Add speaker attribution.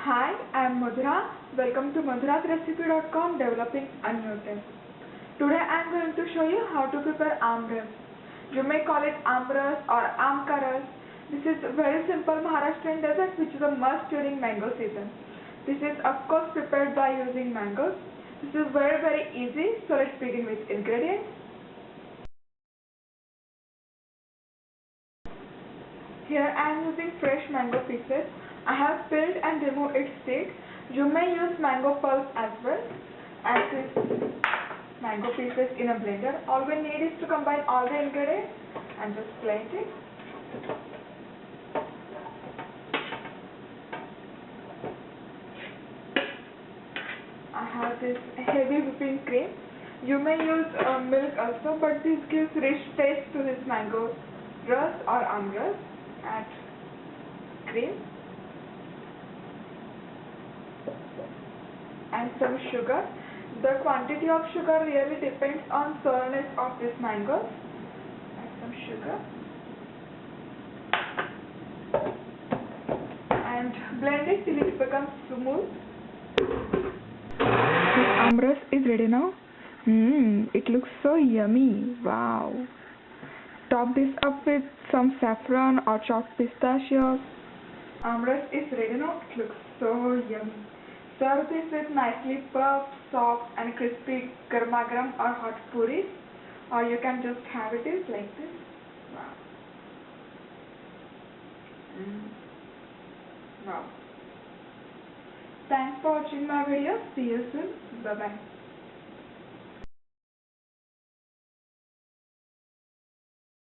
Speaker 1: Hi, I am Madhura. Welcome to MadhurasRecipe.com developing a new dish. Today I am going to show you how to prepare AamRas. You may call it AamRas or AamKaras. This is a very simple Maharashtrian dessert which is a must during mango season. This is of course prepared by using mangoes. This is very easy, so let's begin with ingredients. Here I am using fresh mango pieces. I have peeled and removed its seeds. You may use mango pulp as well. Add these mango pieces in a blender. All we need is to combine all the ingredients and just blend it. I have this heavy whipping cream. You may use milk also, but this gives rich taste to this mango rus or AamRas. Add cream and some sugar. The quantity of sugar really depends on sourness of this mango. Add some sugar and blend it till it becomes smooth. The AamRas is ready now. It looks so yummy. Wow. Top this up with some saffron or chopped pistachios. AamRas is ready now. It looks so yummy. Serve this with nicely puffed, soft and crispy garma garam or hot puris, or you can just have it like this. Wow. Wow. Thanks for watching my video. See you soon. Bye bye.